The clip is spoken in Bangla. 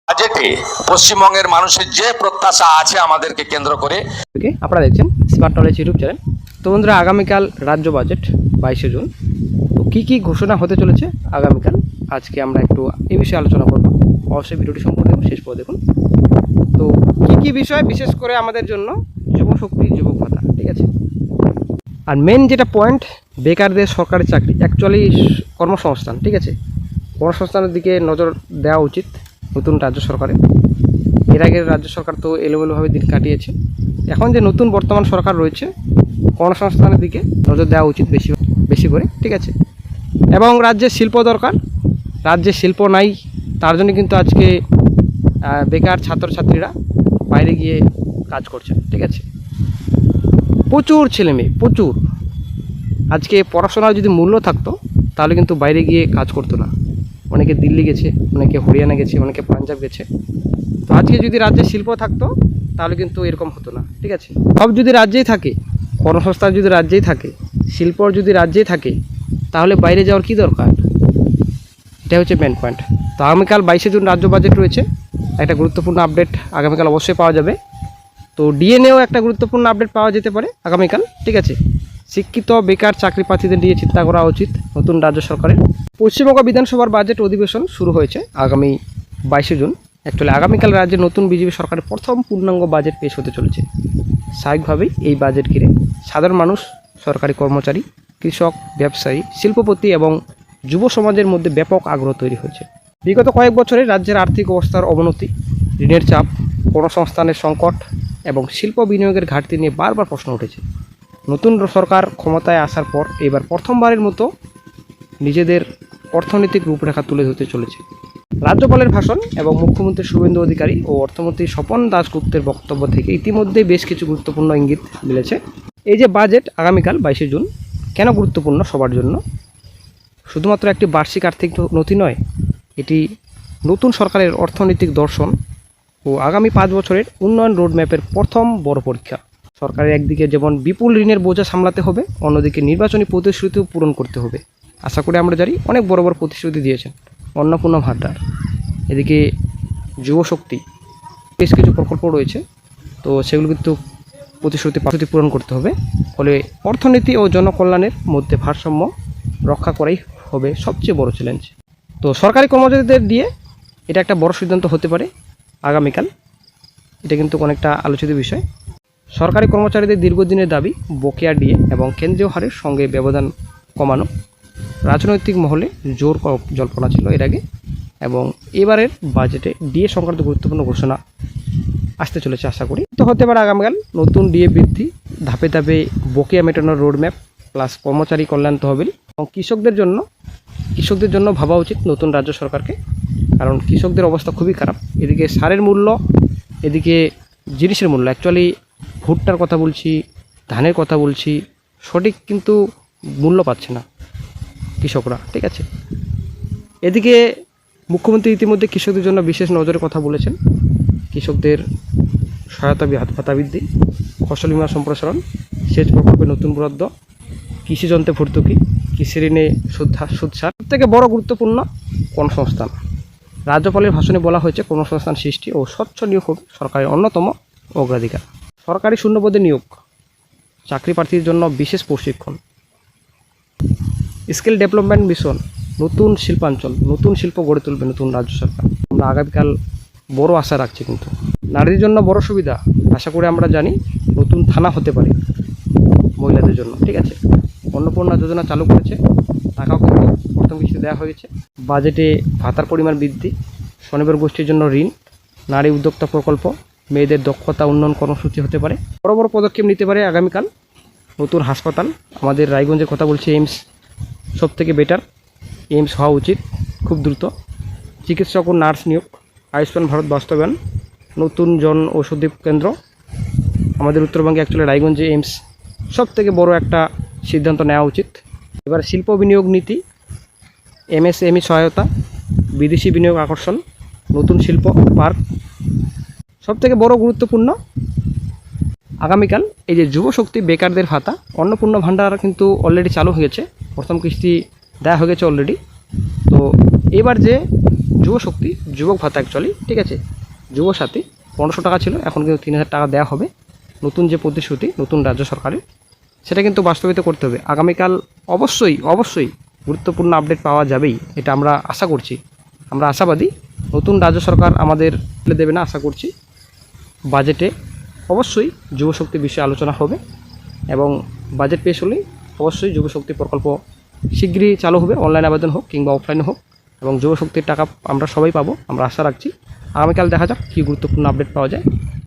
বাজেটে পশ্চিমবঙ্গের মানুষের যে প্রত্যাশা আছে আমাদেরকে কেন্দ্র করে। আপনারা দেখছেন স্মার্ট নলেজ ইউটিউব চ্যানেল। তো বন্ধুরা, আগামীকাল রাজ্য বাজেট 22শে জুন। তো কী কী ঘোষণা হতে চলেছে আগামীকাল, আজকে আমরা একটু এই বিষয়ে আলোচনা করব। অবশ্যই ভিডিওটি সম্পূর্ণ দেখুন, শেষ পর্যন্ত দেখুন। তো কী কী বিষয়, বিশেষ করে আমাদের জন্য যুবশক্তি, যুবক ভাতা, ঠিক আছে। আর মেন যেটা পয়েন্ট, বেকারদের সরকারি চাকরি, অ্যাকচুয়ালি কর্মসংস্থান, ঠিক আছে। কর্মসংস্থানের দিকে নজর দেওয়া উচিত নতুন রাজ্য সরকারের। এর আগের রাজ্য সরকার তো এলোমেলোভাবে দিন কাটিয়েছে। এখন যে নতুন বর্তমান সরকার রয়েছে, কর্মসংস্থানের দিকে নজর দেওয়া উচিত বেশি বেশি করে, ঠিক আছে। এবং রাজ্যে শিল্প দরকার, রাজ্যে শিল্প নাই, তার জন্য কিন্তু আজকে বেকার ছাত্রছাত্রীরা বাইরে গিয়ে কাজ করছে, ঠিক আছে। প্রচুর ছেলেমেয়ে, প্রচুর। আজকে পড়াশোনার যদি মূল্য থাকতো তাহলে কিন্তু বাইরে গিয়ে কাজ করতো না। অনেকে দিল্লি গেছে, অনেকে হরিয়ানা গেছে, অনেকে পাঞ্জাব গেছে। তো আজকে যদি রাজ্যে শিল্প থাকতো তাহলে কিন্তু এরকম হতো না, ঠিক আছে। সব যদি রাজ্যেই থাকে, কর্মসংস্থান যদি রাজ্যেই থাকে, শিল্প যদি রাজ্যেই থাকে, তাহলে বাইরে যাওয়ার কী দরকার? এটা হচ্ছে মেন পয়েন্ট। তো আগামীকাল 22শে জুন রাজ্য বাজেট রয়েছে, একটা গুরুত্বপূর্ণ আপডেট আগামীকাল অবশ্যই পাওয়া যাবে। তো ডিএনএও একটা গুরুত্বপূর্ণ আপডেট পাওয়া যেতে পারে আগামীকাল, ঠিক আছে। শিক্ষিত বেকার চাকরি প্রার্থীদের নিয়ে চিন্তা করা উচিত নতুন রাজ্য সরকারের। পশ্চিমবঙ্গ বিধানসভার বাজেট অধিবেশন শুরু হয়েছে আগামী 22শে জুন। অ্যাকচুয়ালি আগামীকাল রাজ্যে নতুন বিজেপি সরকারের প্রথম পূর্ণাঙ্গ বাজেট পেশ হতে চলেছে। স্বাভাবিকভাবেই এই বাজেট ঘিরে সাধারণ মানুষ, সরকারি কর্মচারী, কৃষক, ব্যবসায়ী, শিল্পপতি এবং যুব সমাজের মধ্যে ব্যাপক আগ্রহ তৈরি হয়েছে। বিগত কয়েক বছরে রাজ্যের আর্থিক অবস্থার অবনতি, ঋণের চাপ, কর্মসংস্থানের সংকট এবং শিল্প বিনিয়োগের ঘাটতি নিয়ে বারবার প্রশ্ন উঠেছে। নতুন সরকার ক্ষমতায় আসার পর এবার প্রথমবারের মতো নিজেদের অর্থনৈতিক রূপরেখা তুলে ধরতে চলেছে। রাজ্যপালের ভাষণ এবং মুখ্যমন্ত্রী শুভেন্দু অধিকারী ও অর্থমন্ত্রী স্বপন দাশগুপ্তের বক্তব্য থেকে ইতিমধ্যে বেশ কিছু গুরুত্বপূর্ণ ইঙ্গিত মিলেছে। এই যে বাজেট আগামীকাল 22শে জুন কেন গুরুত্বপূর্ণ সবার জন্য? শুধুমাত্র একটি বার্ষিক আর্থিক নথি নয়, এটি নতুন সরকারের অর্থনৈতিক দর্শন ও আগামী 5 বছরের উন্নয়ন রোডম্যাপের প্রথম বড় পরীক্ষা। সরকারের একদিকে যেমন বিপুল ঋণের বোঝা সামলাতে হবে, অন্যদিকে নির্বাচনী প্রতিশ্রুতিও পূরণ করতে হবে। আশা করি আমরা জানি অনেক বড় বড় প্রতিশ্রুতি দিয়েছেন, অন্নপূর্ণা ভাণ্ডার, এদিকে যুবশক্তি, বেশ কিছু প্রকল্প রয়েছে। তো সেগুলো কিন্তু প্রতিশ্রুতি পূরণ করতে হবে। ফলে অর্থনীতি ও জনকল্যাণের মধ্যে ভারসাম্য রক্ষা করাই হবে সবচেয়ে বড় চ্যালেঞ্জ। তো সরকারি কর্মচারীদের দিয়ে এটা একটা বড় সিদ্ধান্ত হতে পারে আগামীকাল। এটা কিন্তু অনেকটা আলোচিত বিষয়। সরকারি কর্মচারীদের দীর্ঘদিনের দাবি বকেয়া ডিএ এবং কেন্দ্রীয় হারের সঙ্গে ব্যবধান কমানো। রাজনৈতিক মহলে জোর জল্পনা ছিল এর আগে, এবং এবারের বাজেটে ডিএ সংক্রান্ত গুরুত্বপূর্ণ ঘোষণা আসতে চলেছে আশা করি। তো হতে পারে আগামীকাল নতুন ডিএ বৃদ্ধি, ধাপে ধাপে বকেয়া মেটানোর রোডম্যাপ, প্লাস কর্মচারী কল্যাণ তহবিল এবং কৃষকদের জন্য ভাবা উচিত নতুন রাজ্য সরকারকে। কারণ কৃষকদের অবস্থা খুবই খারাপ। এদিকে সারের মূল্য, এদিকে জিনিসের মূল্য, অ্যাকচুয়ালি ভুট্টার কথা বলছি, ধানের কথা বলছি, সঠিক কিন্তু মূল্য পাচ্ছে না কৃষকরা, ঠিক আছে। এদিকে মুখ্যমন্ত্রী ইতিমধ্যে কৃষকদের জন্য বিশেষ নজরের কথা বলেছেন। কৃষকদের সহায়তা ভাতা বৃদ্ধি, ফসল বীমা সম্প্রসারণ, সেচ প্রকল্পে নতুন বরাদ্দ, কৃষিযন্ত্রে ভর্তুকি, কৃষি ঋণে সুদসার। সবথেকে বড় গুরুত্বপূর্ণ কর্মসংস্থান। রাজ্যপালের ভাষণে বলা হয়েছে কর্মসংস্থান সৃষ্টি ও স্বচ্ছ নিয়োগ হবে সরকারের অন্যতম অগ্রাধিকার। সরকারি শূন্যপদে নিয়োগ, চাকরি প্রার্থীর জন্য বিশেষ প্রশিক্ষণ, স্কিল ডেভেলপমেন্ট মিশন, নতুন শিল্পাঞ্চল, নতুন শিল্প গড়ে তুলবে নতুন রাজ্য সরকার। আমরা আগামীকাল বড় আশা রাখছি। কিন্তু নারীর জন্য বড় সুবিধা, আশা করে আমরা জানি নতুন থানা হতে পারে মহিলাদের জন্য, ঠিক আছে। অন্নপূর্ণা যোজনা চালু করেছে, টাকাও কিন্তু প্রথম কিস্তি দেওয়া হয়েছে। বাজেটে ভাতার পরিমাণ বৃদ্ধি, স্বনির্ভর গোষ্ঠীর জন্য ঋণ, নারী উদ্যোক্তা প্রকল্প, মেয়েদের দক্ষতা উন্নয়ন কর্মসূচি হতে পারে। বড় বড় পদক্ষেপ নিতে পারে আগামীকাল। নতুন হাসপাতাল, আমাদের রায়গঞ্জের কথা বলছি, এইমস সব থেকে বেটার, এইমস হওয়া উচিত খুব দ্রুত। চিকিৎসক ও নার্স নিয়োগ, আয়ুষ্মান ভারত বাস্তবায়ন, নতুন জন ঔষধি কেন্দ্র। আমাদের উত্তরবঙ্গে অ্যাকচুয়ালি রায়গঞ্জে এইমস সব থেকে বড় একটা সিদ্ধান্ত নেওয়া উচিত। এবার শিল্প বিনিয়োগ নীতি, এমএসএমই সহায়তা, বিদেশি বিনিয়োগ আকর্ষণ, নতুন শিল্প পার্ক। সব থেকে বড় গুরুত্বপূর্ণ আগামীকাল এই যে যুবশক্তি, বেকারদের ভাতা, অন্নপূর্ণা ভাণ্ডার কিন্তু অলরেডি চালু হয়েছে, প্রথম কিস্তি দেওয়া হয়ে গেছে অলরেডি। তো এবার যে যুবশক্তি যুবক ভাতা অ্যাকচুয়ালি, ঠিক আছে, যুবসাথী 1500 টাকা ছিল, এখন কিন্তু 3000 টাকা দেওয়া হবে। নতুন যে প্রতিশ্রুতি নতুন রাজ্য সরকারের, সেটা কিন্তু বাস্তবিত করতে হবে। আগামীকাল অবশ্যই গুরুত্বপূর্ণ আপডেট পাওয়া যাবেই, এটা আমরা আশা করছি, আমরা আশাবাদী। নতুন রাজ্য সরকার আমাদের ফেলে দেবে না আশা করছি। বাজেটে অবশ্যই যুবশক্তি বিষয়ে আলোচনা হবে এবং বাজেট পেশ হলেই অবশ্যই যুবশক্তি প্রকল্প শীঘ্রই চালু হবে, অনলাইন আবেদন হোক কিংবা অফলাইনে হোক, এবং যুবশক্তির টাকা আমরা সবাই পাবো, আমরা আশা রাখছি। আগামীকাল দেখা যাক কী গুরুত্বপূর্ণ আপডেট পাওয়া যায়।